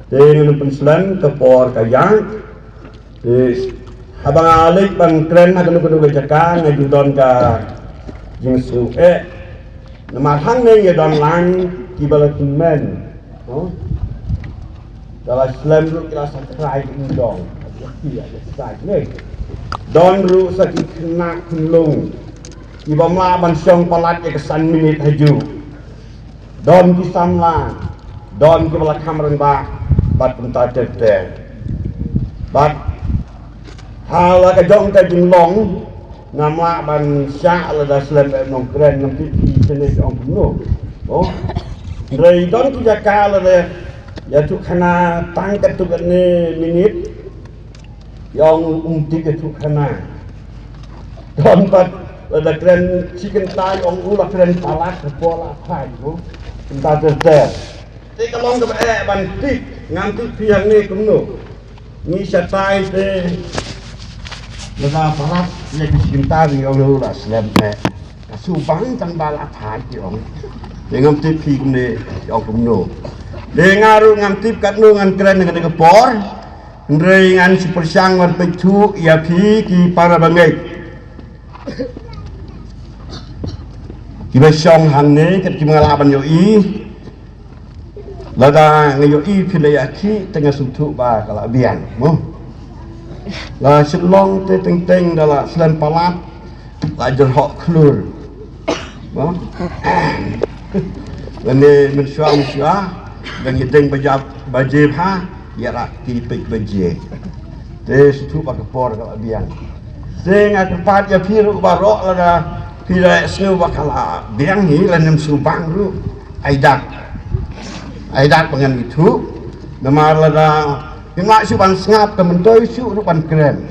dengan penslan kepor kayang abang alik bang keren akan kudu bejakan ngajudon ka jingsu nama hang ya don lang kibalat men dalam Islam lu kira sakrai indong iya sakrai nih don ru sakit kena kulung ibam la ban syong palat ya kesan minit haju don kisam la don kibalat kamran ba bat pentar tete bat hala ka jong ka jinglong nama ban sya la da Islam nong keren nanti sini ong penuh dari don tu jakal le ya tu kana tangkat tu ni minit yang umtik tu kana don pat ada keren chicken thai ong ulah keren palak pola thai tu entah ter ti kalong ke ban tik nganti piang ni kumno ni satai te lega palak le chicken thai ong ulah slam subang tang bala thai ti ong dengan TV ni yang kumno dengan ngam tip kat nu ngan keren dengan kepor dengan super sang wan pecu ia pi ki para bangai kita song hang ni kat kimalaban yo i lada ngayo i pilih aki tengah sutu ba kala bian mo la selong te teng dala selan palat la jerhok klur mo Lene mensuang dan yedeng baje ha ya rakti pek baje te situ pak por ka biang sing akepat ya piru barok la pira snu bakala biang ni lanem subang ru aidak pengen itu nama la kena subang ngap ke mentoi su rupan keren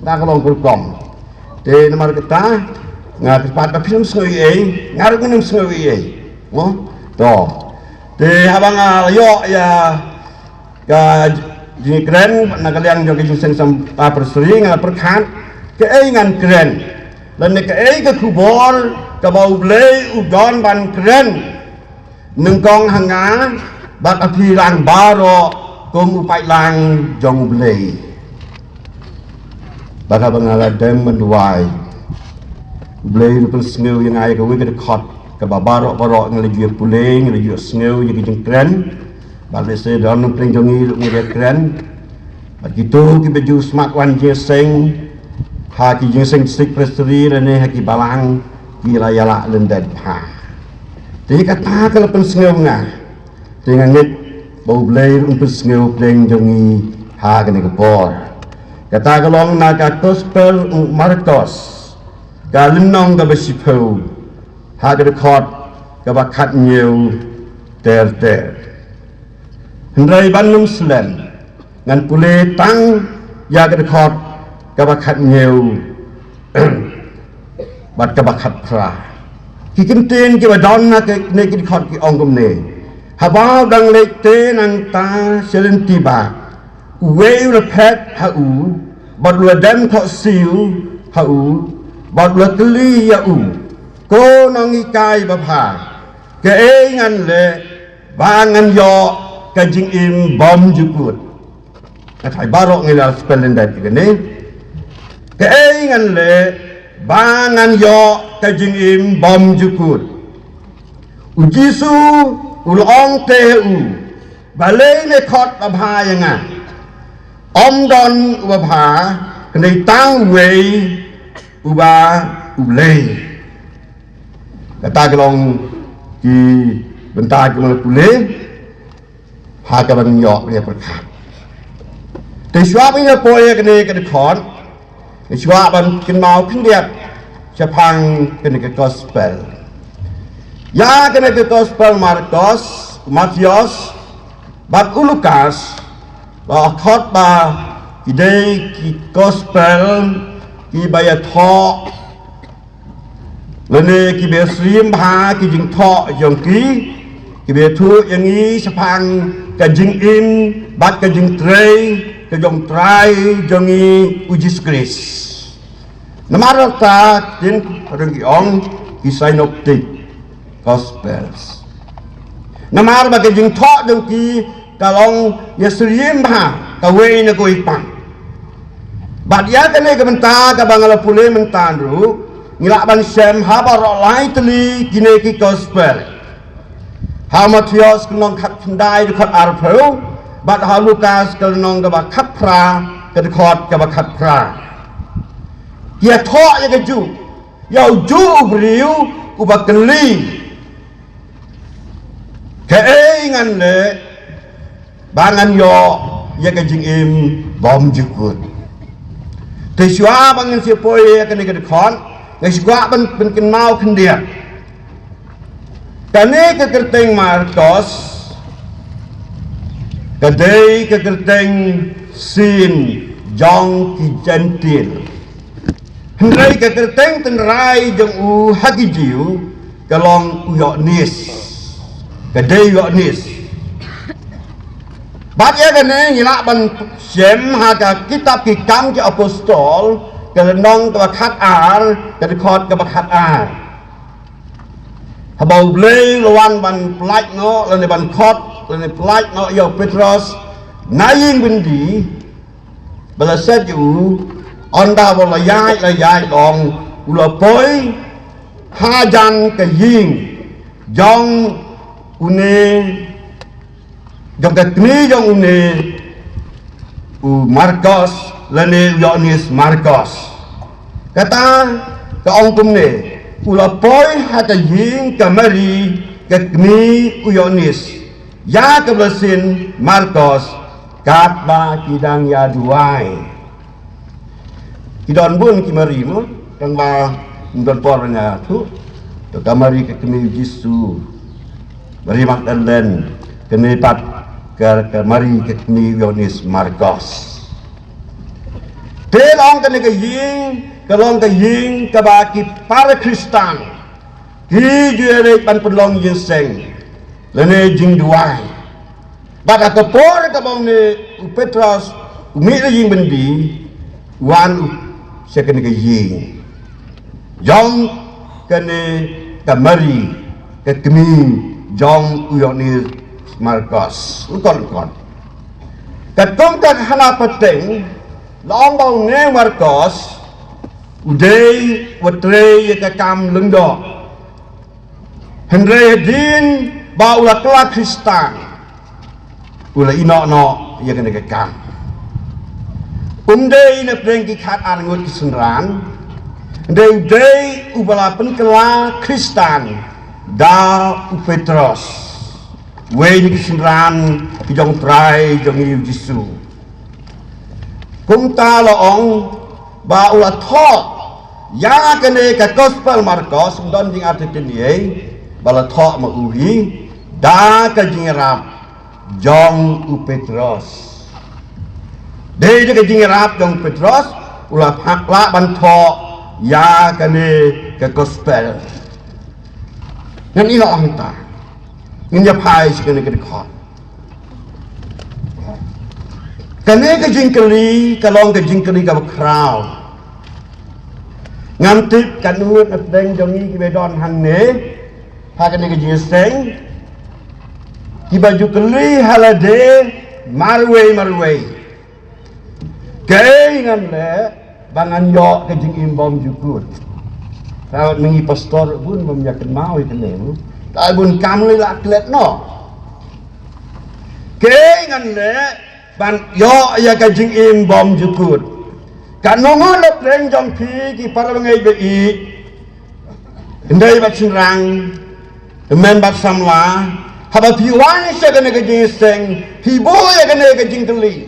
na kalong kulkom te nama kita ngakepat ka film snu ngarep nem snu toh, di habang yo ya di keren nak kalian juga jusen sampai persering perkan keingan keren dan ke kubor ke bau blei udon ban keren nengkong hanga bak api lang baro kum upai lang jong blei bak habang aladem menduai blei rupun sengau yang ayah kawi ke dekot ke barok ngelaju puling ngelaju sengau jadi jengkren balik saya dalam puling jongi ngelaju keren begitu kita baju smart one jeseng haki jeseng stik presteri dan haki balang gila yala lendet ha jadi kata kalau pensengau ngah dengan ngit bau blair untuk sengau puling jongi ha kena kepor kata kalau naga gospel Marcos galenong ke besipau hadir kot kebakat new ter hendrai banum selen ngan pule tang ya hadir kot kebakat new bat kebakat pra kikintin ke badon na ke nekid kot ki ongum ne habau dang lekte nang ta selen tiba uwe repet hau bat ledem thok siu hau bat lekli ya cô nó nghi cai bà phà cái ngăn lệ ba ngăn yo cái chính im bom ju cụt phải ba rọ người là splendid cái này cái ngăn lệ ba ngăn yo cái chính im bom ju cụt u Giêsu u long te u bà lấy le khot bà phà yang à om don bà phà cái này tăng về u ba u lê kata kelong ki bentar ke malah pulih ha ka bang yok dia perkat te swab ni poe ke ni ke dekon ni swab ban kin mau kin dia chapang ke ni ke gospel ya ke ni ke gospel Marcos Matius bat Lukas ba khot ba ki dei ki gospel ki bayatho lene ki be srim ha ki jing tho jong ki be thu yang ni sapang ka jing im bat ka jing trei ka jong trai jong ni ujis kris namarata tin reng ong ki synoptic gospels namar ba ka jing tho jong ki kalong ya serim ha kawai na ko ipang bat ya kene ke menta ka bangala pule mentan ru ngilak ban sem ha ba ro lai tli kine ki gospel ha Matius knong khat pendai de khat arpeu bat ha Lukas knong ka ba khat pra ka de khot ka ba khat pra ya tho ya ka ju ya ju briu u ba kli ke ngan le bangan yo ya ka jing im bom jukut te shua bangan si poi ya ka ni ka khon ngai shua ban ben kin mau khin dia kane ka kerteng Marcos ka dei ka kerteng sin jong ki gentil hendrai ka kerteng ten rai jong u hagi jiu ka long u yo nis ka dei yo nis bat ya kene ngila ban sem ha ka kitab ki kam ki apostol ka nong ka khat ar ka khot ka khat ar ha bau ble lawan ban plak ngo le ban khot le plak ngo yo Petros naing bindi bala set yu onda bala yai dong ulo poi ha jan ka ying jong une jong ka kni jong une u Marcos lene Yohanes Marcos kata ka ong tumne ula poi ha ka ying ka mari ka kni u Yohanes ya ka blasin Marcos kat ba kidang ya duai kidon bun ki mari mo kang ba ndon pornya tu to ka mari ka kni Yesus mari Magdalen kni pat ke mari ke ni Yohanes Marcos telong ke long ke ying ke baki para Kristen ki jere pan pelong yeseng lene jing duai bada ke por ke bang ne Petros umi le ying bendi wan second ke ying jong ke ne ke mari ke kemi jong Yohanes Marcos ukon katong tak hana pateng long bau ne Marcos udai watre ka kam lengdo Henry din bau la kla Kristen ula ino no ya kena ka kam undai ne preng ki khat angut ki sunran dei ubala pen kla Kristen da Petros Wen kisinran kijong try jong Yesus. Kung ta loong ba ula tho ya kene ka gospel Marcos don jing artikel ye bala tho ma uhi da ka jing rap jong Petros. De ka jing rap jong Petros ula phakla ban tho ya kene ka gospel. Ngan ilo anta Inja pai sekene ke dekat. Kene ke jingkeli, kalong ke jingkeli ke crowd. Ngantip kanut ateng jongi ki bedon hang ne, ha kene ke jiseng. Ki baju keli halade marwe. Ke ngan le bangan yo ke jing imbom jukut. Rawat mengi pastor pun memyakin mau kene. Tai bun kam le la klet no ke ngan le ban yo ya ka jing im bom jukut kan nongo le preng jong pi ki para ngai be i ndai bat sinrang men bat samla haba pi wan se ka ne ka jing seng pi bo ya ka ne ka jing tli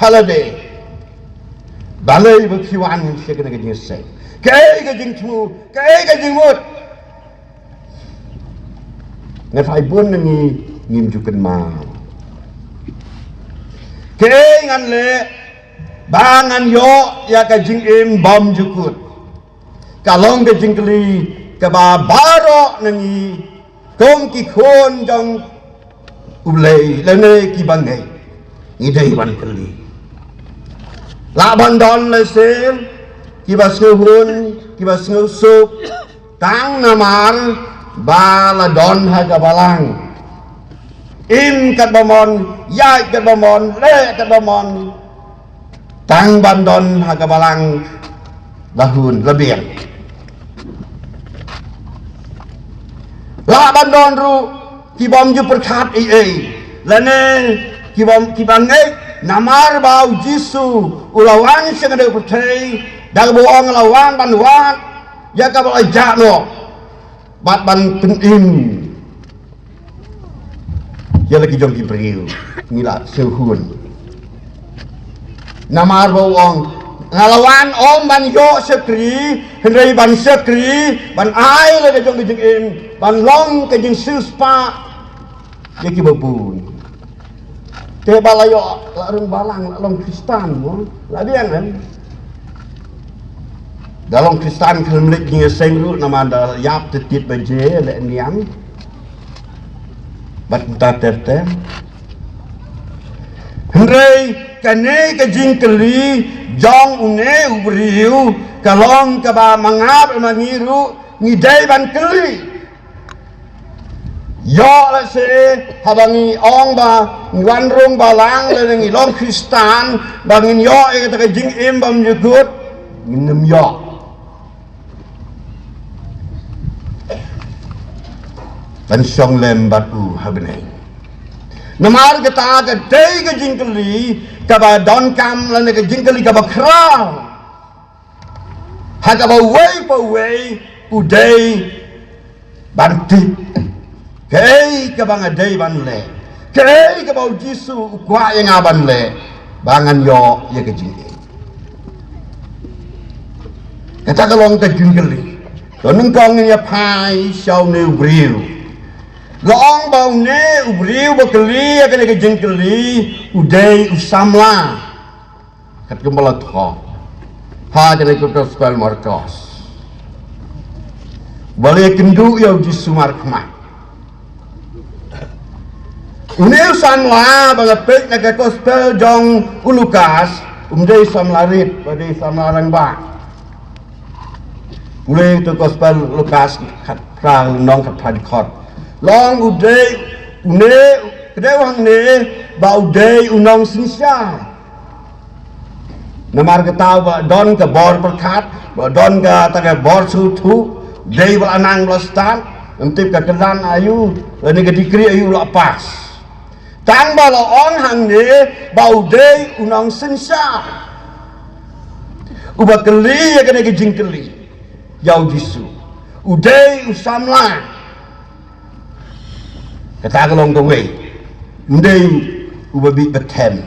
holiday balai ba pi wan se ka ne ka jing seng ke ka jing tu ke ka jing mut ngai fai bun ni ngim jukan ma ke ngan le bangan yo ya ka jing im bom jukut kalong ke jing kli ka ba baro nangi kong ki khon jong ulei lene ki bangai ni dei ban kli la ban don le se ki ba suhun ki ba sup tang namar ba la don ha ka balang im kat bamon yai kat bamon le kat bamon tang bandon hagabalang dahun lebiang la bandon ru kibom ju perkat lane kibang namar bau jisu ulawan sing ada pertai dag boong lawan banwan ya ka ba jano bat ban penim ya lagi jom ki priu ngila seuhun namar boong ngalawan om ban yo sekri hendai ban sekri ban ai le jom ki im ban long ke jing suspa ya ki babun te balayo larung balang long Kristan mo labian kan dalam Kristan kelemlik ni sengru nama ada yap tetit baje le niam bat ta terte hendai kane ke jingkeli jong une ubriu kalong ka ba mangap mangiru ngidai ban keli yo la se habangi ong ba ngwan rong balang le ngi long Kristan bangin yo e ta jing im bam nyukut nginem yo dan syong lem batu habnei namar kita ke dei ke jingkeli ka ba don kam lan ke jingkeli ka ba kral ha ka ba wei udei banti kei ka ba ngadei ban le kei ka ba jisu kwa yang aban le bangan yo ye ke jingkeli kata kalong ke jingkeli don nengkong ni pai syau ne briu Loong bau ne ubriu bakeli akan ke jengkeli udai usamla kat kembala tho ha jadi kota spell markos balik kendu ya uji sumar kema une usamla bagapek nak gospel jong ulukas umdai samlarit pada samlarang ba ule tu gospel lukas kat prang nong kat padikot long udai une kedai wang ne ba udai unong sinsya namar ketau ba don ke bor perkat ba don ke ta ke bor sutu dei ba anang lostan entip ke kelan ayu lani ke dikri ayu lepas tang ba lo on hang ne ba udai unong sinsya uba keli ya kena ke jingkeli yau jisu udai usamla kata kalong kawai ndai ubabi betem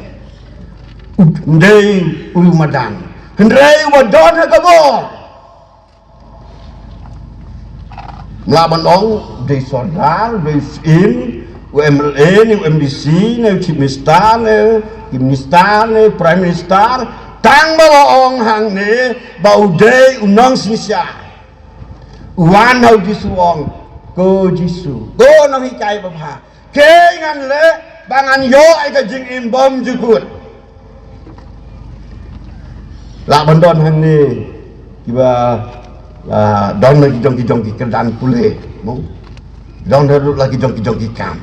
ndai ulumadang ndai wadon kabo nglaban ong de sodal de in UMLA ni UMDC ni chief minister ni minister ni prime minister tang balong hang ni baude unang sisya wan hau disuong ko jisu ko nang hikai bapa ke ngan le bangan yo ai ka jing im bom jukut la bandon hang ni kiba la don lagi jong ki kedan pule mo don lagi jong ki kam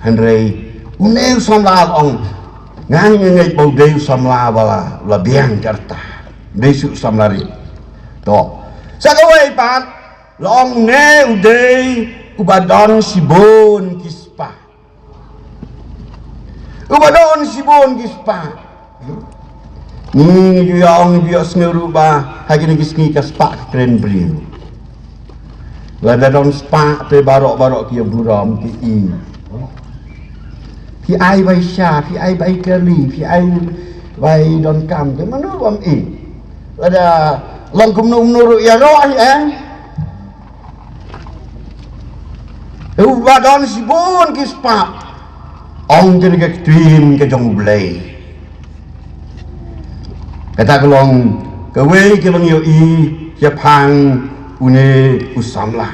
hanrei uneu samla ong ngang ngai bau deu samla bala la biang karta desu samlari to sakawai pat long ne udei ubadon sibon kispa ni yang bias ngeruba hagi ni kisni kaspa keren beliau lada don spa te barok ki buram ki ai bai sha ki ai bai kali ki ai bai don kam ke mana bom lada long kum nuru ya roh ubadon sibon kispa ong jadi ke tim ke jong blai kata kelong kewe ke bang yo Jepang une usamla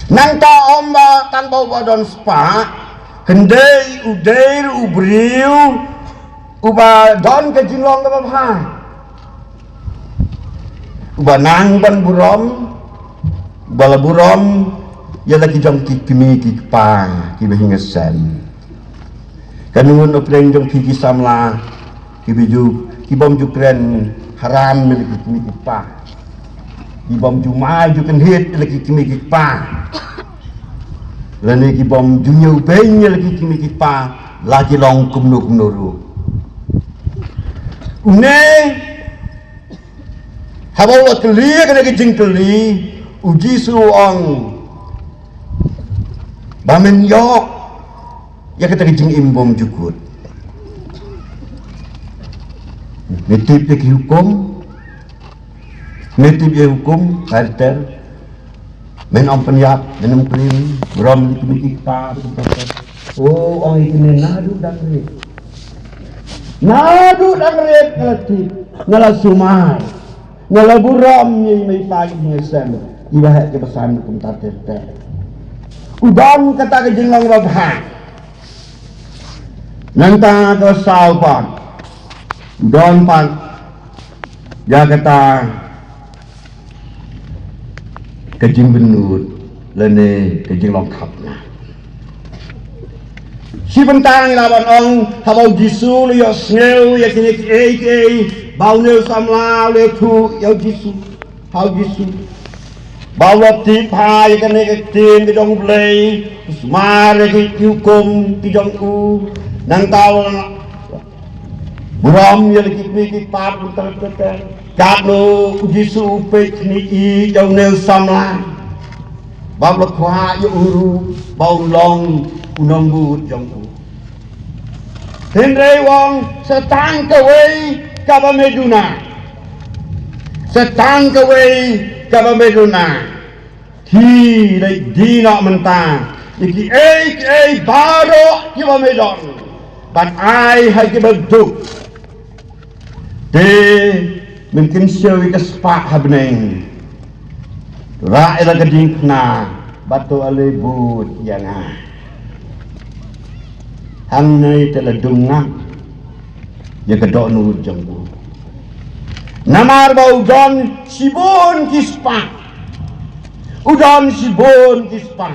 nanta omba tanpa ubadon spa hendai udair ubriu ubadon ke jilong ke bapa ubanang ban burom bala burom ia lagi jong kimi pa ki behingasan kanungun opren jong ki samla ki biju ki bom ju kren haram lagi kimi pa ki bom ju mai ju kan hit lagi kimi pa lani ki bom ju nyau beng lagi kimi pa lagi long kumnu kumnuru une habau keli kana ki jing keli uji suong bamen yok ya kata kijing imbom jukut nitip lagi hukum nitip ya hukum harter men om penyap menum klim berom di kita oh orang ini nadu dan red ngelatip ngala sumai ngala buram ni mai pagi ngesem ibah ke pesan hukum tatete udang kata ke jenglang babha nanta ke salpan udang pan ya kata ke jeng benut lene ke jeng longkapnya si bentang lawan ong habau jisu yo sneu ya kini ke bau neu samla le tu yo jisu hau jisu bawa tipai kan ke tin ke jong play smare ke hukum ke jong u nang taw buram ya lagi ki pat ter kado jisu pe ni i jong neu samla bawa kwa yo uru bau long unong bu jong u Henry wong setang kawai kaba meduna setang kawai kaba meduna thi dai dina menta iki baro kiba medon but I hai kiba duk de mungkin sewi kespak habneng ra ila gading na batu ale but yang hang nei tela dungak ya kedok nurut jengku namar bau don sibon kispa udon sibon kispa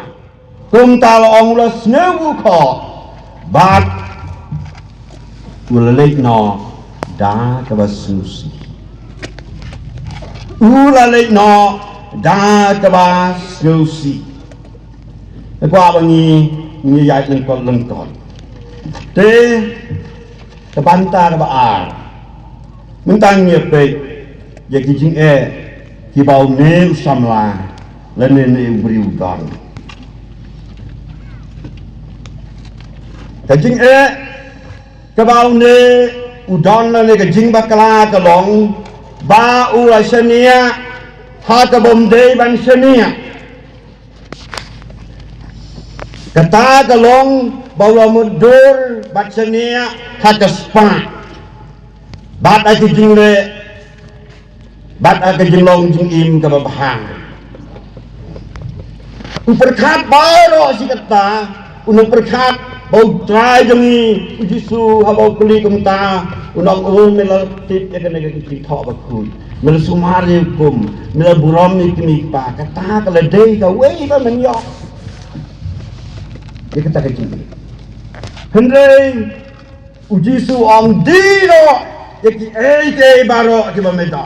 kum tal ong la sneu ko bat ulalek no da ka basusi ulalek no da ka basusi kwa bangi ni yai lengkol te kebanta ke baar mentang ye pe ye ki jing ki bau ne samla lene ne bri udang ke jing ke bau ne udang lene ke jing bakala ke long ba u la senia ha ke bom de ban senia kata ke long bawa mundur bacanya hak spa bat aku jingle bat aku jinglong jingim ke babahang perkat baru si kata unang perkat bau try jengi ujisu habau kuli kumta unang melatip ya kena kita thok bakul mel sumari hukum mel buram ni kini pa kata keledai ka wei ba menyok dia kata kecil Henry ujisu ang dino yaki ke baro ki bameda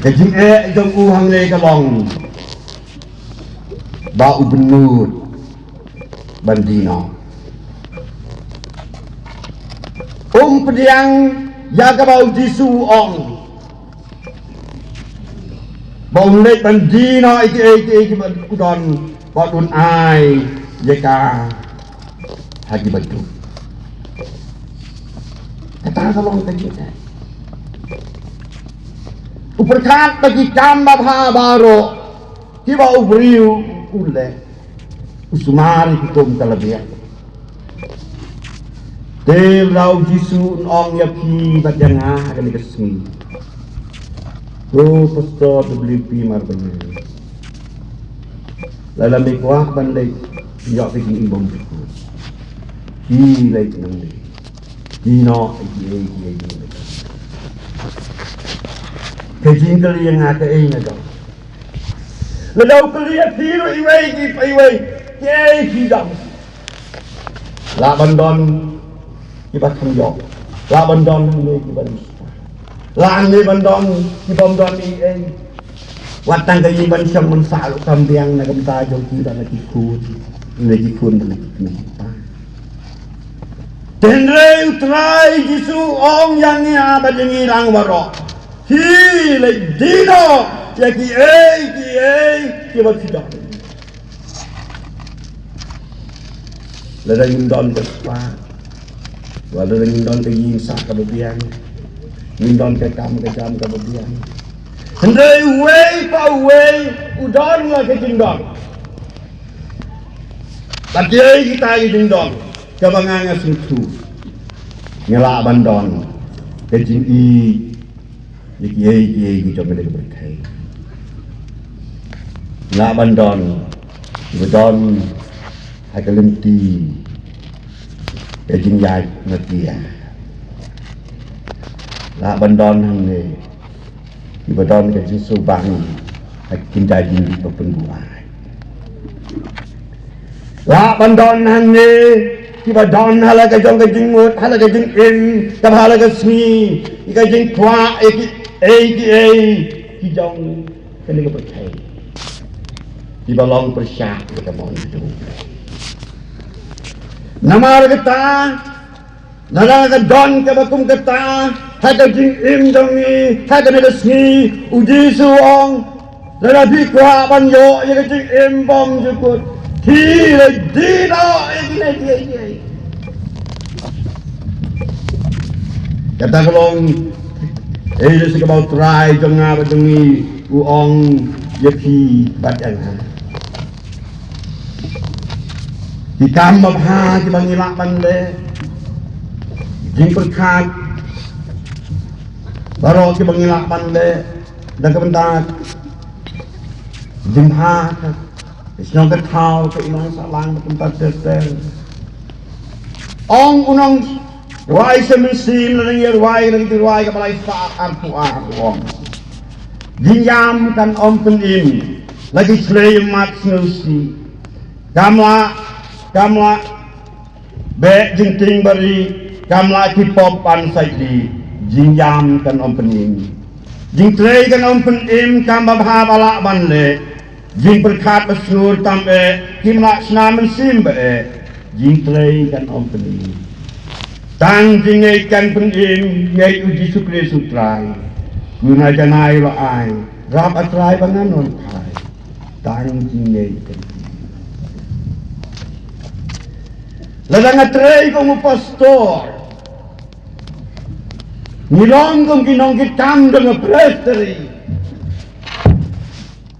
ke jing jong uhang le kalong ba ubenut bandino pediang yaga ba ujisu ang ba le bandino ki udon ba dun ai yaka haji batu kata kalau kita uperkat bagi kamba baro kiba ubriu ule usmari kutum kalabia del rau jisu ong yaki badanga akan dikesmi pastor WP marbanya lalam ikwah bandai yok bikin imbong lagi nang dino kejing kali yang ada ini dong Ladau kelia tiru iwei kiai hidam. La bandon ibat hamjok. La bandon ni ibat mista. La ni bandon ibandon i watang kayi ban siyang mansalo kambiang nagamtajo kita nakikun nakikita. Tenre utrai jisu ong yang abad yang irang waro. Hi le dino ya ki bat sidok. Lada yundon kespa. Wala yundon kayi sa kababian. Yundon kekam kababian. Hendai wei pa wei udon la ke jingdong. Latiai kita ke jingdong. Kabanganga sintu. Ngela bandon. Ke jing Iki jom mereka berkai. Ngela bandon. Udon hakalenti. Ke jing yai natia. Ngela bandon hang Ibadon ke Yesus bang hakin jadi di pengguai. La bandon hanne ibadon hala ke jong ke jingmut hala ke jing in kam hala ke sni ke jing kwa ki jong ke ne berkai. Ibalong persyak ke mon itu. Nama kita nara ke don ke bakum kita haga jing im dongi haga nedesni uji suong nara bikwa banyo haga jing im bom jukut hile dino ini kata kalong ini sekabau try jonga badungi uong yapi badang hikam mabha kibangilak bande jing perkat baru ke bangilak pande dan kebentak jimha isnong ke thau ke inong salang tempat tertel ong unong wai semensim lagi wai ke balai fa arpu ong jinyam kan om penim lagi sleimat snusi kamla be jingting bari kamla kipop pan saidi jinjam kan om penim jing trei kan om penim kam babha bala banle jing berkat besnur tambe kimla snamen simbe jing trei kan om penim tang jing kan penim ngai uji sukre sutrai guna janai lo ai rap atrai bangan non kai tang jing kan ladang trei ko mo pastor Nilonggong kinong kitang dengan presteri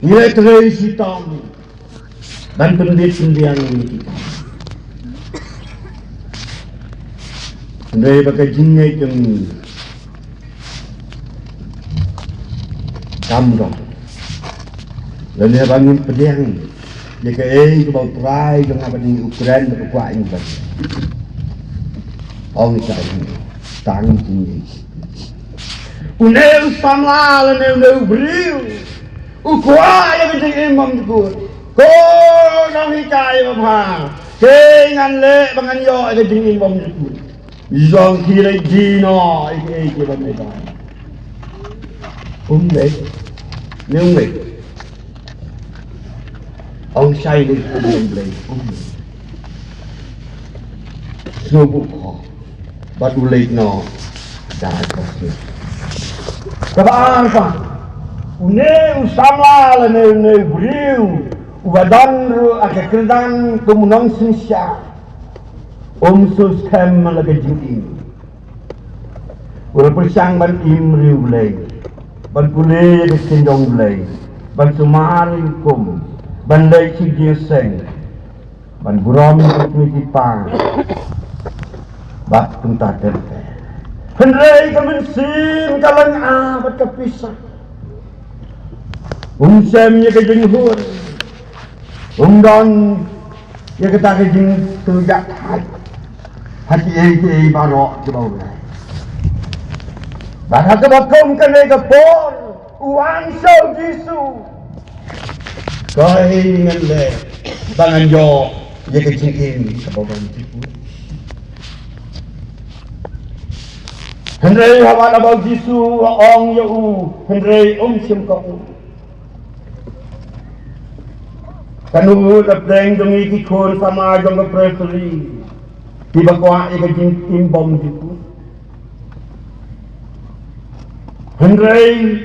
nilai terai sitam dan pendidikan kita dari pakai jingai yang kamrong dan dia bangun pedang dia ke bau terai dengan apa di Ukraina berkuat ini orang ini tang jingai uneu samla uneu brio ukwa ya bijing imam jukut ko nang hikai babha ke ngan le bangan yo ke jing imam jukut zong kire dino ke ban mai dai le neu le ông sai đi le so bu ko but u le no da ko Kebaangsa, uneu samla uneu beriu, ubadan ru agak kedang kemunang sinsya, sus kem lagi jingking, udah persang ban imriu belai, ban kule kesendong belai, ban sumari kum, ban lei cigieseng, ban buram kekipang, bak tunta terte. Hendai kemensin kalang abad kepisah semnya ke jenghur dan ya kita ke jeng tujak hati barok ke bawah bahkan kebakum kena ke pon uang sau jisu Koi dengan le tangan yo ye kecingin kabawan tipu. Hendrai hawa abau jisu ong yo u hendrai sim kau. Kanu lapeng dong iki kon sama jong ke presuri. Tiba kuah ye kecingin bom tipu. Hendrai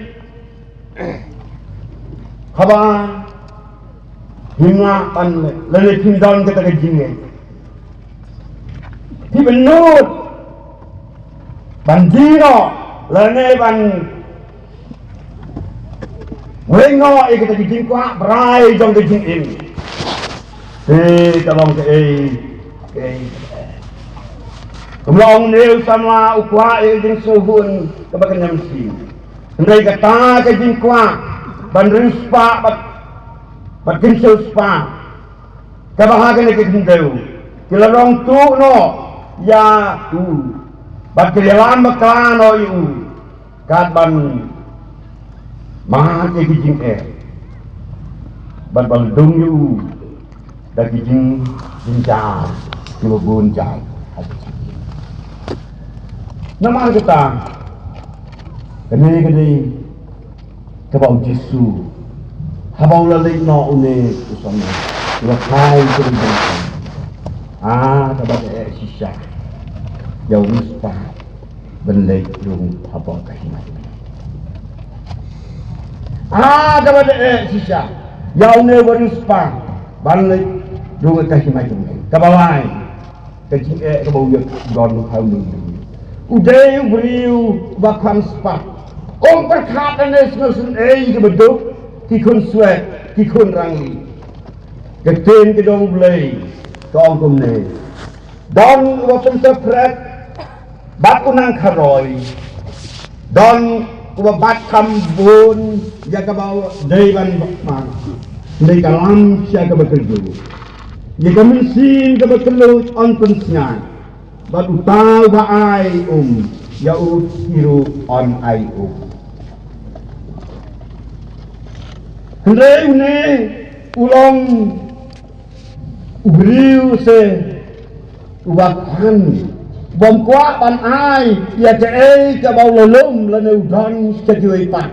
hawa hingga panle lalu tindaun kita kejingnya di benut banjiro lalu ban wengo kita kejing kuat berai jong kejing ini tolong ke kemudian nil sama ukwa kejing suhun kebakan nyamsi mereka kata kejing kuat ban rispa Batin spa, kabahagan ni kita kila rong tu no, ya tu, bat kila maklan no you, kat ban mahal ke kijing bat baldung you, dah kijing jar, kilo bun jar, nama kita, kene kabau Jisu. Habang lalay no une usama lakay kurang kabada sisya yaw mispa benlay yung habang kahimay kabada sisya yaw ne warispa benlay yung kahimay kabaway kajing kabawyak gonu hawnu uday beriu bakam spa kung perkhatan nesnusun kabaduk kikun swet, kikun rangi, ketin kedong blay, kong kumne, don wapen sepret, bat unang karoy, don wabat kambun, jaga bawa dewan bakman, dari kalam siya kabakerju, jaga mensin kabakerlu on pensnyan, bat utaw baay yaut hiru on ay Hendai une ulang ubriu se ubakan bom kuat pan ai ya te ke bau lelum lane udon sejui pak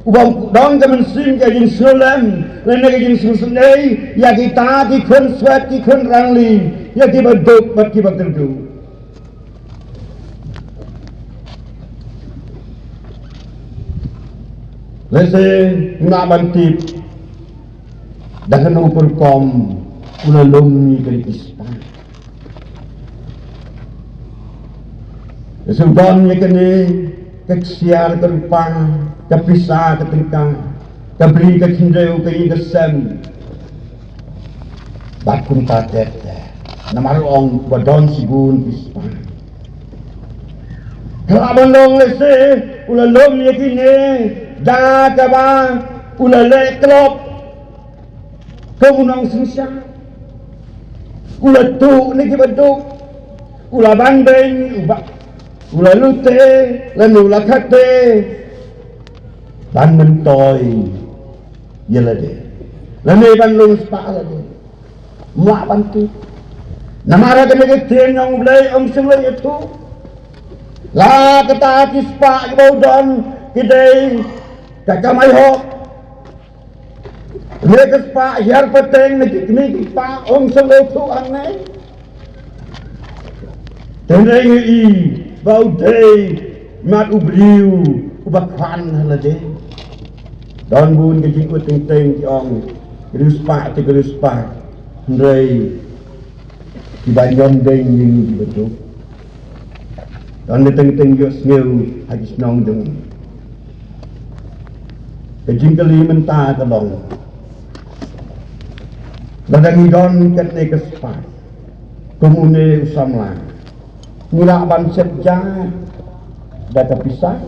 ubam dong ke mensin ke jin sulam lane ke jin susunai ya kita di kun swat di kun rangli ya di baduk bat ki bakerdu Lese nga bantip dengan ukur kom ulalong ni kerispan. Sudan ni kene keksiar kerupa kepisah ketingkang kebeli kecindeu ke kesem bakun patet namaru ong badon sibun ispan. Kelabandong lese ulalong ni kene dah kaba ulale klop kemunang sisa ulatu ni kibaduk ula bandeng ula lute lanu lakate ban mentoy yelade lanu ban lung spa lade mak bantu namara kene ketien yang ulai om sulai itu la kata kispa kibaudan kidai Kakak mayho, mereka pak hiar peteng ni pak om selotu aneh. Tenai ni bau day mat ubriu ubakhan halade. Don bun kejing uteng teng ti ong gerus pak ti gerus pak. Hendai dibanyon deng ning betul. Don teng teng yo sneu hagis nong deng. Kejing kali mentah kelong ladang idon ketne kespat kumune usamla nila ban setja data pisah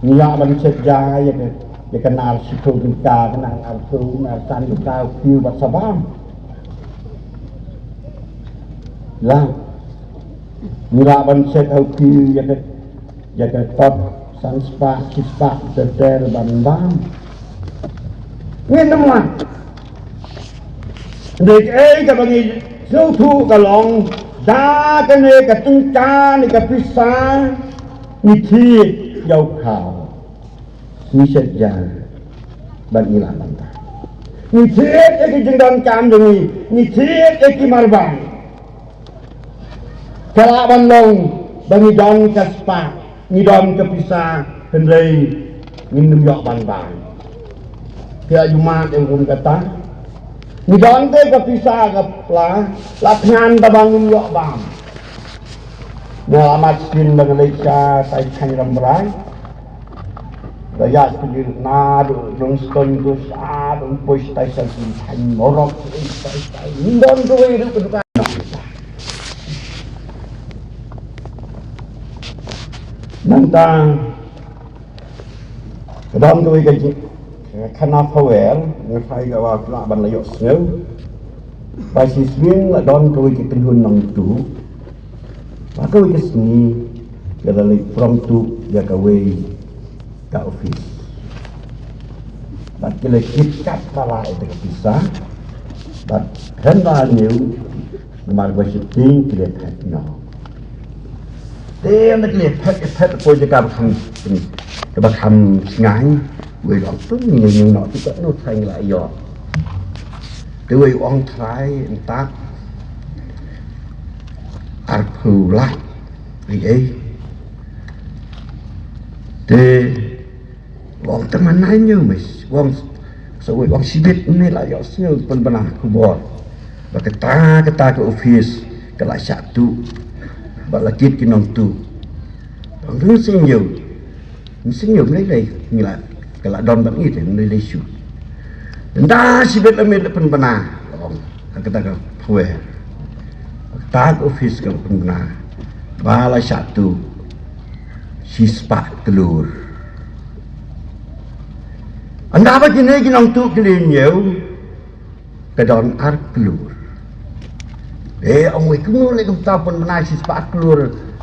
nila ban setja ya kenal situ duka kenal artu narsan duka piu bat sabam lah nila ban set au piu ya ke top Sanspa, kispa, teter, bandam nguyên năm ngoan để cái cái bằng gì siêu thu cả lòng ra cái này cả tung cha này cả pizza ni thi dầu khảo ni seja ban ini lah bantah ni thi cái chân đòn cam rồi ni thi cái marban kalau ban long bagi don ke spa ni don ke pizza hendai minum yok ban ban dia Jumat yang rum kata ni don ke pizza ke pla latihan tabang yok bang Muhammad bin Malaysia tai khanh ramrai daya segi na dong stone tu sa dong push tai segi khanh morok tai ni don tu itu kedukaan nantang kedam tu cái khana power ngai ga wa la ban la yo sneu ba si swing la don tu cái tin hun nong tu ba ko cái sini ga la from tu ya ka we ka office ba ke le kit kat pala itu ka bisa ba henda new mar ba si ting ke phat no thế nó cái phép tôi cho các bạn hầm ngái người đó rất nhiều nọ thì nó thành lại rồi cái người ông thái tác art phù lại vì ấy thì ông tâm anh nói như mày ông sao người ông chỉ biết này là do siêu bên bên nào của bò và cái ta cái office cái lại satu bạn là kiết cái nòng tu nó sinh nhiều lấy đây như là cái là đòn bắn ít thì nó lấy sụt đa si biết là mình là phần bana kita kan về tag office kan phần bana bala satu si spat telur anda apa jenis cái nòng tu cái nhiều cái đòn ar telur ông ấy cũng nói chúng ta pun menai si sepat keluar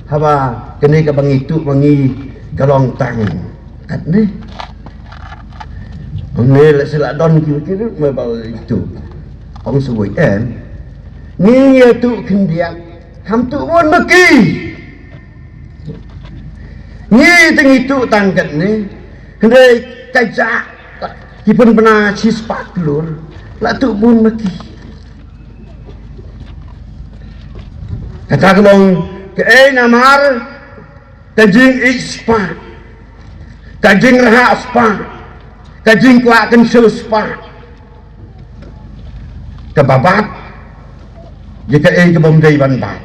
haba kene ka bangi tu bangi galong tang kat ni ông này là sẽ là don kira mới bảo itu ông suai ni tu kendiak ham tu pun maki ni teng itu tangkat ni hendai kaja ki pun pernah si sepat keluar la tu pun maki kata kelong ke namar kajing ispa kajing raha spa kajing kwa kan spa ke babat jika ke bom dai ban ba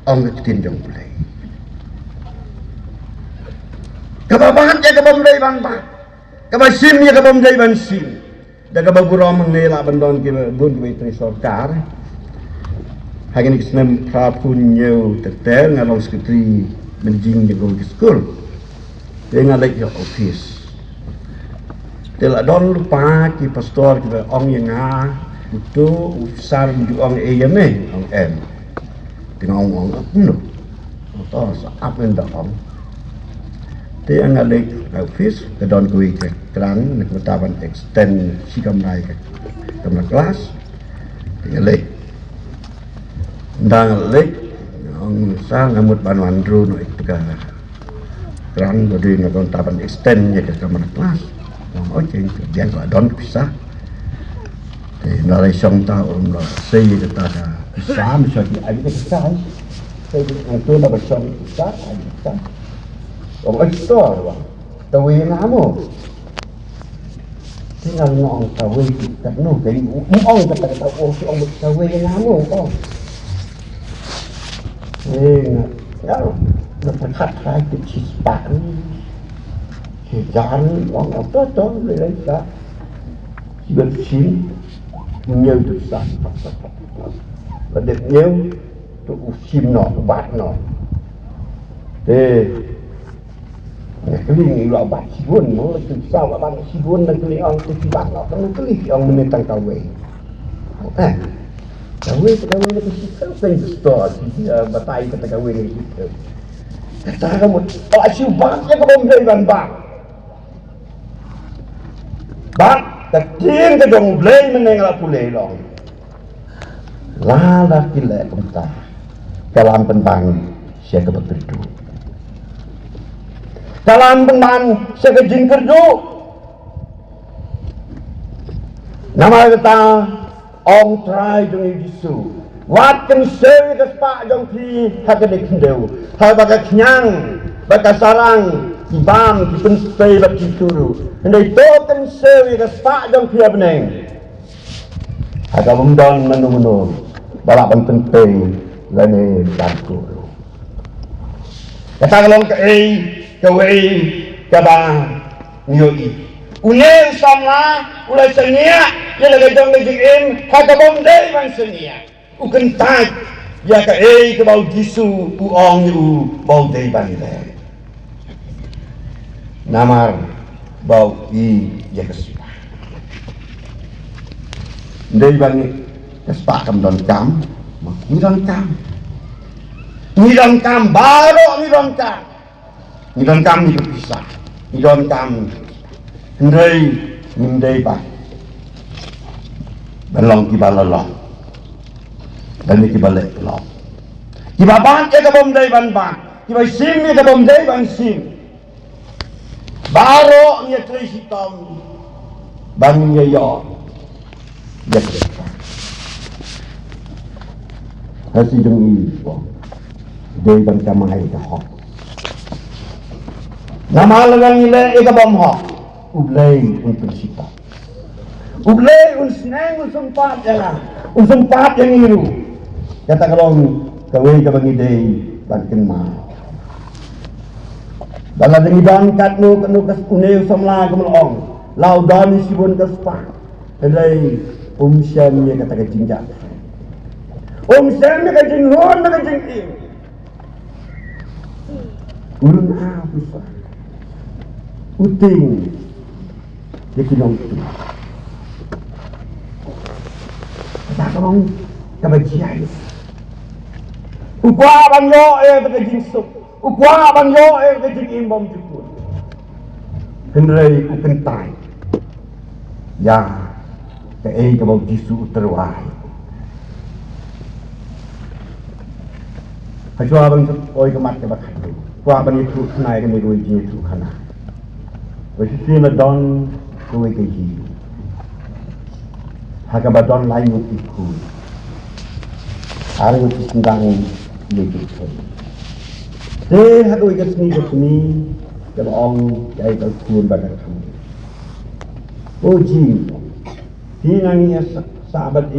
ông ke tin dong play ke babat ke bom dai ban ba ke basim ke bom dai ban sim da ke baburam ngela bandon ke bun ke tri sarkar hari ini kita prapun nhiều tertel ngalong sekretari menjing di go school dengan lek yo office tela don lupa ki pastor ki ong yang itu usar ju ong ne ong em dengan ong no to apa yang dah ong te ang lek office ke don kui ke kerang nek taban extend si kamrai ke kamera kelas dengan lek đang lấy ông sang ngamut banuan dulu no itu kan kerang bodi na kon taban extend ya ke kamar kelas ông nói chuyện biar là đón bisa thì nó lại xong ta ông là xây được ta là bisa mà sao thì anh cái sai xây được tôi là xong bisa anh bisa ông ấy to rồi tao về namo thế nào ngọn tao về cái nó cái ông cái tao ông tao về namo con nó phải khát khai cái chỉ bản thì dán nó tốt để lấy ra được chín nhiều thực sản và được nhiều tụ chim nọ bát nọ thì cái gì là bát chi buồn nó là từ sao mà bạn chi buồn là cái ông cái bát nọ cái gì ông mình tăng cao về Kawin itu kan store batai kata kawin itu. Kata kamu, asyik bangnya kau beri ban bang. Bang, Ketin ke dong blay menengah pulai long. Lala kila kemta. Dalam pentang saya kebetulan. Dalam pentang saya kejing kerja. Nama kata ong try jong Yesus. Wat kan sewi ke sepak jong pi hakadik kendeu. Hai baga kenyang, baga sarang, ibam, kipentai bak kituru. Hendai to kan sewi ke sepak jong pi abneng. Haga bumdon menu-menu, balak pentai lane jangkuru. Kata kalong ke ke wei, ke bang, nyoi. Unel sama ulai senia ya laga jong lejim haga bomdai bang senia uken tak ya ka ke bau jisu uong u bau dei bang le namar bau ya kespa dei bang kespa kam don kam ni don kam baru ni don kam ni berpisah ni don kam Ndai, ndai ba. Balong ki balalong. Dan ki balek long. Ki baban ke bom dai ban ban. Ki bai sim ke bom dai ban sim. Baro ni tri sitom. Ban ye yo. Ya. Hasi dong i bo. Dai ban kamai ka ho. Nama lagang ile e ka bom ho. Ublay untuk sita. Ublay senang sempat jalan. Sempat yang itu. Kata kalau kawai ka bangidai banken ma. Dalam dengidan katnu kas uneu samla kemelong. Laudani sibun kaspa. Kedai syam dia kata kejinjak. Syam dia kejinghon dia kejingin. Ulun apa sah? Uting. Dia kinong itu. Kata korong kebajian. Ukwa bang yo kejing sup. Ukwa bang yo kejing imbom jepun. Hendrai ukentai. Ya, ke bau jisu terwai. Kasua bang oi kemat ke bakat. Kwa bang itu senai ke nego itu kana. Bersih don kuih keji, harga badon lain ikut, hari itu sedang lekit. Harga ikat seni, kalau orang jahit alpun bagai kami. Jim, di nangi sahabat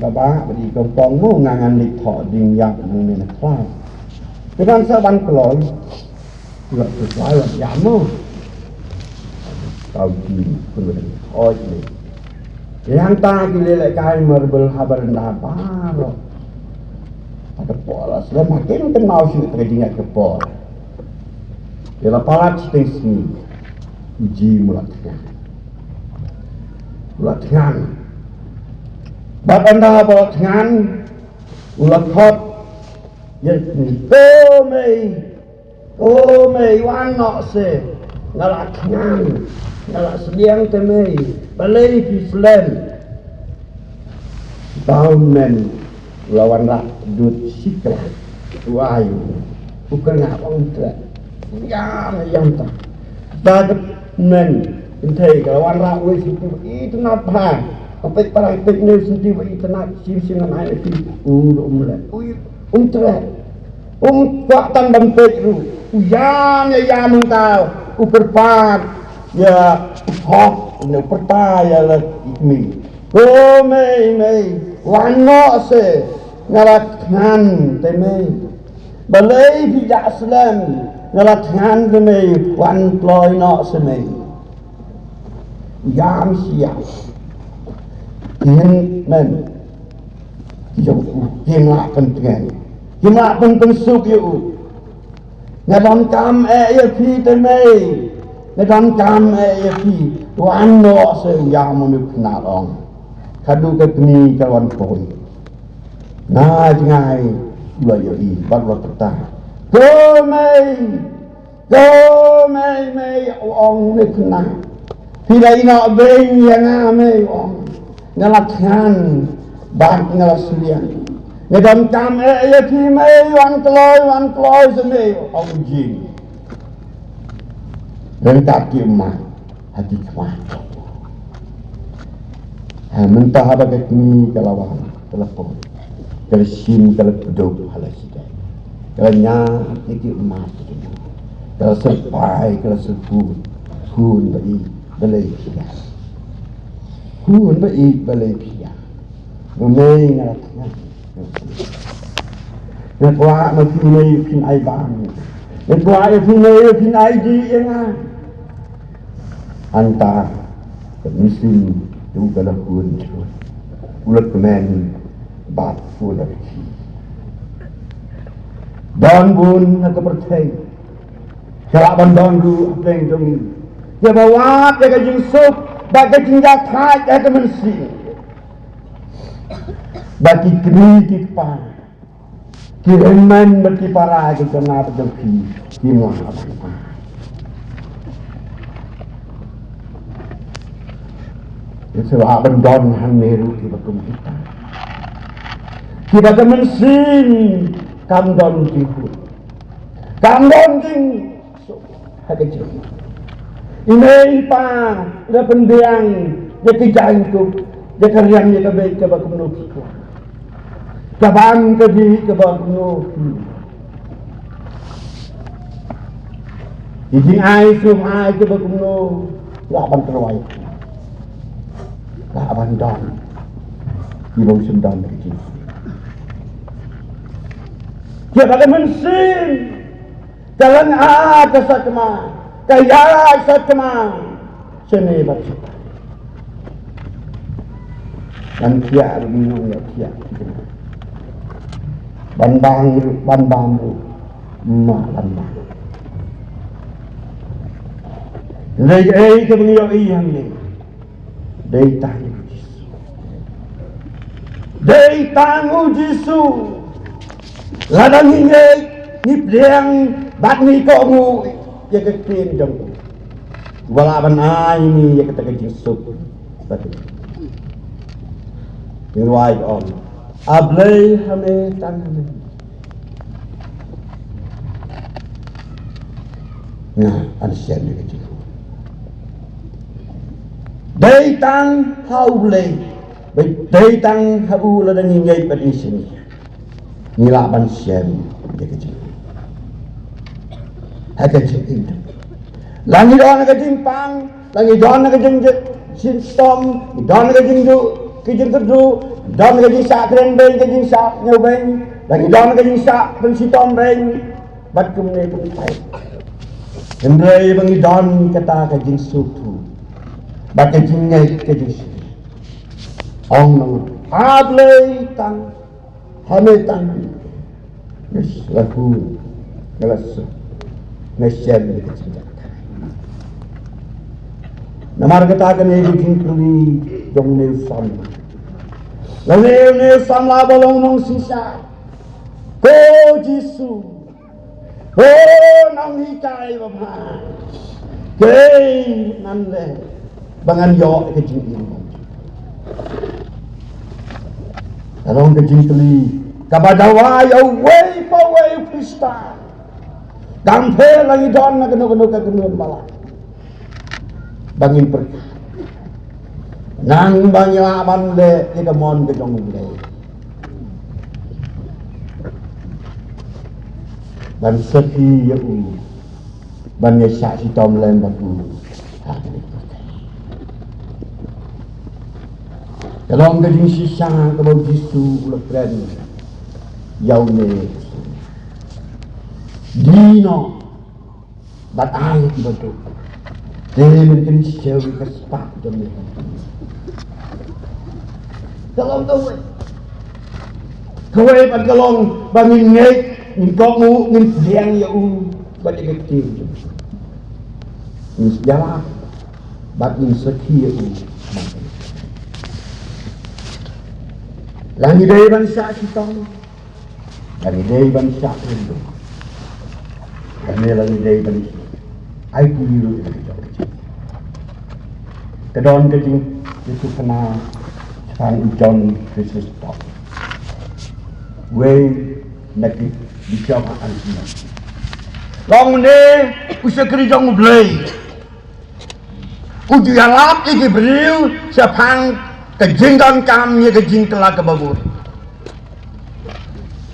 bapa beri kompong mu ngangan likhok ding yang nang kelas. Dengan sahabat keloi, tidak sesuai jamu. Kau jin pun berada ni. Yang tak kilek kai merbel habar dah baru. Ada pola sudah makin kenal sih terjingat ke pola. Ialah palat sting uji mulat tengan. Bab anda mulat tengan ulat hot. Yang mei wan nak se ngalak tengan. Kalau sediang temui balai Islam tahun men lawan rak dut sikla wayu bukan orang tak yang tak bagat men entai lawan rak wis itu napa apa parang teknis sendiri itu nak sim dengan air itu umle umtre kuatan bantai ru yang mentau uperpat ya hok ne pertaya lah mi mei wano se ngalatkan temei balai bijak Islam ngalatkan temei wan ploy no se mei yam siap in men jemlah penting jemlah penting suk yu ngadon kam ya fi temei Ngadon kam fi wan no se yang menuk nalong kadu ke kini kawan koi na jangai dua yoi baru tertah go mei ong ne kena Pilai nak beng yang ame wong ngelakhan bak ngelaslian. Ngedam tam ya kime wan kloy seme awjin. Rentak kima hati kemah. Mentah apa kini kalawan telepon. Kalau sim kalau pedok halah sidai. Kalau nyak iki emas itu. Kalau sepai kalau sebut hun bagi balai pia. Hun bagi balai pia. Memang ngalatnya. Nakwa mafini fin ai bang. Nakwa fin ai di yang antara mesin juga lah hun. Ulat kemen bat full of tea. Don bun nak percaya. Kelaban don du apa yang dong. Dia bawa dia kajing sup, bagi jinjak hai dia kemensi. Bagi kini kipan, kiriman bagi para kita nak berjumpa di mana. Sebab bendon hamiru di bakum kita. Kita kemensin kandon jihud, kandon jing, hakai jing. Ini pa, dia pendiang, dia kejain tu, dia keriang dia kebaik ke bakum nuki. Kabang keji ke bakum nuki. Ijing ai sum ai ke bakum nuki, laban terwai, laban don, ibang sendon kecil. Dia pada mensin jalan ke satma kaya satma seni baca dan dia minum ya dia bandang malam lagi ke beliau yang ni dei tangu Jisu ladang ini nipleang bat ni ko ngu ya kekin jong wala ban ai ni ya kata kecil sup tapi riwayat on ablay hame tangan nah ansian ni kecil dai tang haublay dai tang hau ladang ini bat ni sini nilaban siam dia kecil. Kecil itu. Langi doan kecimpang, langi doan kecing sistem, doan kecing tu kecing kerdu, doan kecing sak keren beng, kecing sak nyobeng, langi doan kecing sak pensitom beng, bat kumne kumpai. Hendrai bangi doan kata kecing sutu, bat kecing nyai kecing sutu. Ong nong, ablay tang. Hametan laku kelas nasihat dikecilkan. Namar katakan ini jingkuli jong neusam. Lalu neusam lah bolong nong sisa. Ko Jisu, ko nong hikai bapa. Kei nanle bangan yo kecil ini. Kalau kecil kali, kabadawa ya way pista. Dampe lagi don nak kena malah. Bangin pergi. Nang banyak bande kita mon ke jong le. Dan seti ya banyak saksi tom lain batu. Kalau ngajin sisa kalau Jisu lekren yau ne dino batang betul dia mungkin sewi kespak demi kalau kau pada kalau bangin ngek ngkamu ngdiang yau bagi kecil ini sejarah bagi sekian Lagi dari bangsa kita, lagi dari bangsa Indo, lagi dari bangsa, aku dulu itu. Kedon kejing itu kena sang John Chrysostom. Way nakik dicamaan semua. Long ni usah kerjang belai. Uji alap iki beriu sepang kejing don kami kejing kelak kebabur.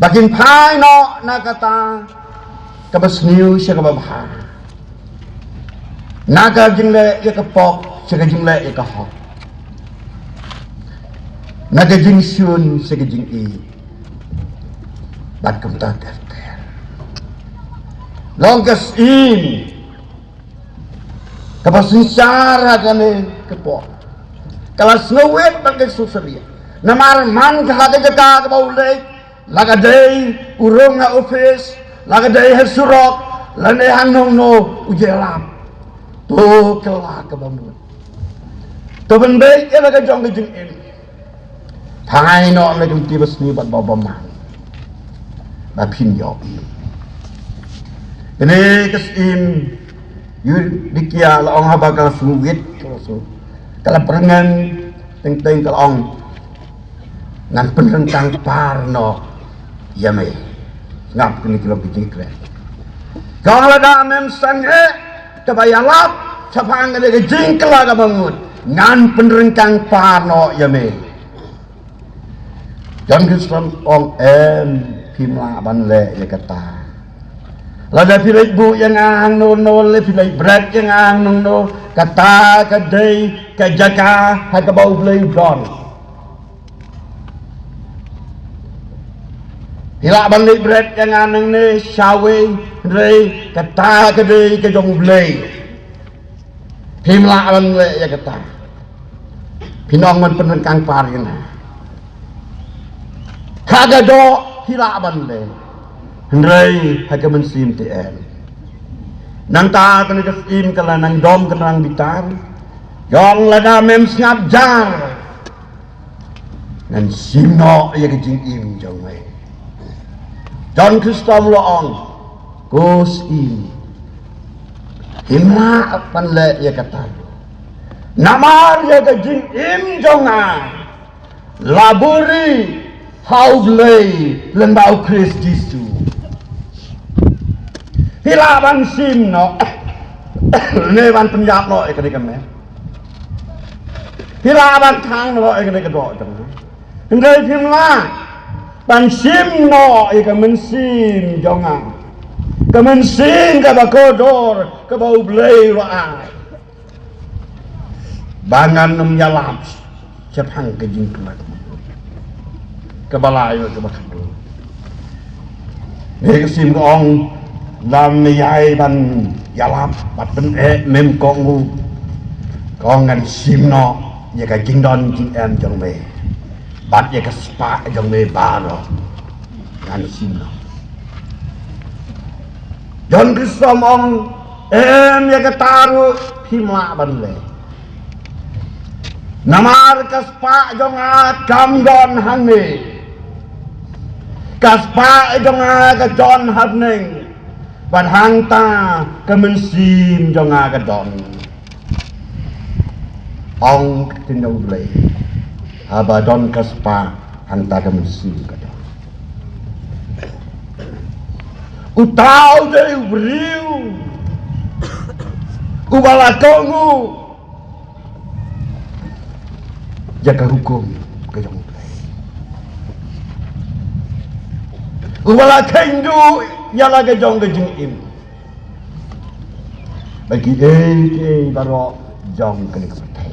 Bakin pai no na kata kabasniu siya kababha. Naga jingle ya kepok siya jingle ya kahok. Naga jing syun siya jing i. Bat kumta terter. Longkas in kapasinsara kami kepok. Kalau snowet pakai suseria. Namar man kahade jaka kabaulay. Lagaday urong nga office. Lagaday hersurok. Lanay hanong no ujelap. To kelak kabamut. To benbay ilaga jong kejing in. Thai no legam tibas ni bat babamang. Bapin yo. Ini kesim yu dikia laong habakal suwit kalau perengan teng kalau ong ngan penrentang parno yame ngap kini kilo kecil keren kalau ada mem sange kebayalap sapang ada kejing kelaga bangun ngan penrentang parno yame John Kristus ong pimla banle ya kata lada pilih bu yang ang no le pilih berat yang ang no kata kadai kajaka hakabau play don hilak balik berat yang ang ne shawe re kata kadai kajong play himla banle ya kata pinong man penengkang parina kagado hilak banle Hendrai hakaman sim TN. Nang ta kena kesim kala nang dom kenang bitar. Jong lada mem ngap jar. Nan sim no ya kejing im jong we. John Kristom loong. Kus im. Himla apan le ya kata. Namar ya kejing im jong a. Laburi haublei lembau Kris Jisu. Hilaban sim no nevan penyap no ekade kame hilaban thang no ekade kedo jang ngai phimla ban sim no ekamen sim jonga kamen sim ka bakodor ka bau blei ro ai bangan nem yalap sepang ke jingkelak ke balayo ke bakado ne sim ko ong làm nhai ban yalap bat ben mem kongu kongan simno ya ka jingdon jing em jong me bat ya ka spa jong me baro kan simno John Kristom ong ya ka taru himla ban le namar ka spa jong a kamdon hanne ka spa jong a ka John Hapning ban hang ta kemensim jonga gadon ong tinong blay abadon kaspa hang ta kemensim gadon utau de briu ubalakongu jaga hukum ke jong blay ubalakendu yala ke jong ke jing im bagi baro jong ke pertai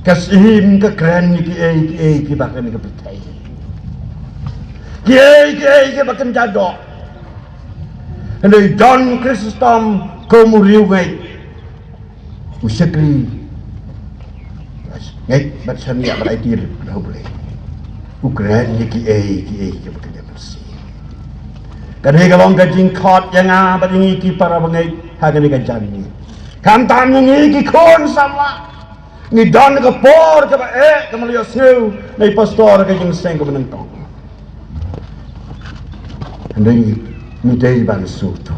kasim ke keren ni ki bahkan ke pertai ki bahkan jadok hendak John Kristom komuriu ngai usekri ngai macam ni apa itu dah boleh Ukraine ni ki bekerja bersih. Kadang kalau gajing kot yang apa ini ki para bengai hagan ni gajan ni. Kantam ni ki kon sama. Ni don ke por ke kemuliaan snow ni pastor gajing seng ke menentang. Andai ni day ban sutu.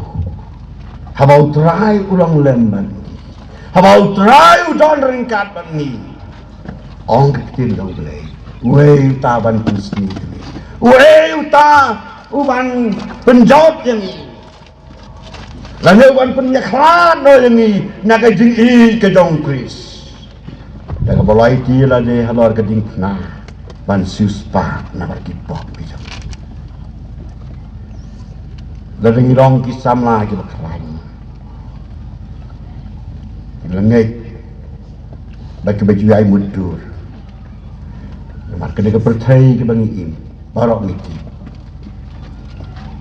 Habau try ulang lemban. Habau terayu don ringkat bani. Ong ketin dong belai. Wei uta ban pusni. Wei uta uban penjot yang ini. Lalu uban penyaklan no yang ini. Naga jing i ke jong kris. Daga bolai ti la de halor ke ding na. Ban suspa na berkipok bijak. Lalu ngirong kisam lagi berkelan. Lengit bagi baju ai mundur maka dia percaya ke bangi im barok miti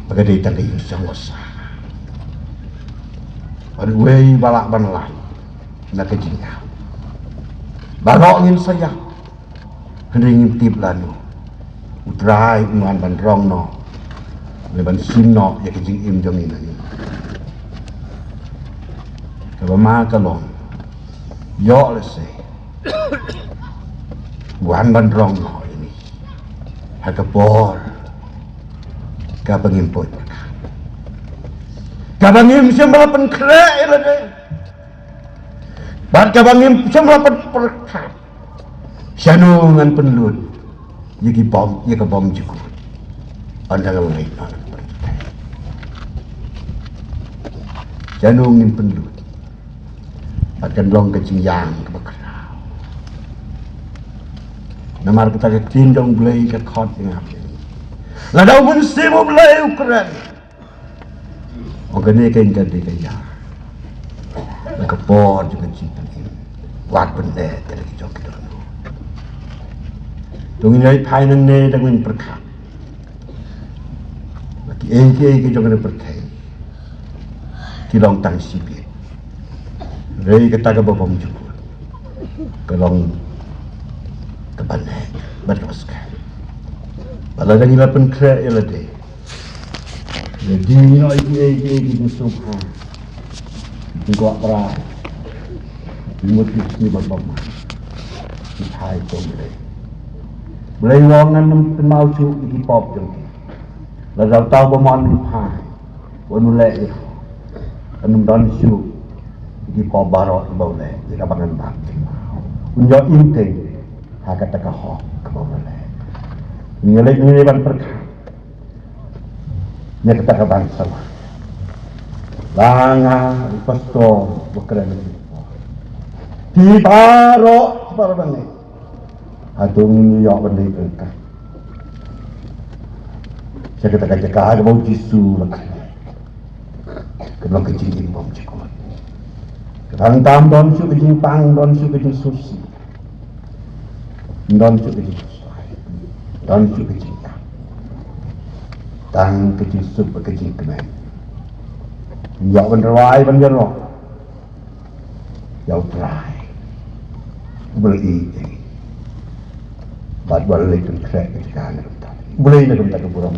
bagi dia tangga im sangosa arwei balak banlan nak kejinya barok ngin saya hendak tip lanu utrai ungan ban rong no leban sim no ya kejing im jong ini kalau maka long yo lese buan ban rong no ini hakapor ka pengimput ka bangim sembala penkre ila de ban ka bangim sembala perkat sanungan penlut yagi bom ya ka bom juku anda ngalai non sanungin penlut akan long kecing yang kebekarau. Namar kita ketindong belai ke kot yang apa ini. Ladau pun simu belai ukuran. Orang ni kain kan dia kaya. Lekepor juga cinta ini. Wat benda tidak kijau kita nu. Tungin dari painan ni dengan perkat. Lagi kijau kena perkai. Kilong tang sipit. Rei kata ke bapa menjemput Kelong ke bandai berkaskan pada dah gila penkret ya lade jadi no iki disubhan tengok perai imut ni bapa ni hai to boleh wangan mau cu iki pop jeng la dau tau bomon ni hai wonu le anum don su di pabaro boleh di kabangan bak unjo inte hakata ka ho ka boleh nyelek ni ban perka nya kata ka ban sama langa pastor bekeren di baro bani atung ni yo bani perka saya kata ka ka bau jisu lak kelong kecil bom cekot Rantam don su kejing pang don su kejing susi don su kejing suai don su kejing tang kejing sup kejing kemen ya ban rawai ban jero ya trai beli bad balik kan krek kejagaan boleh nak kita ke burung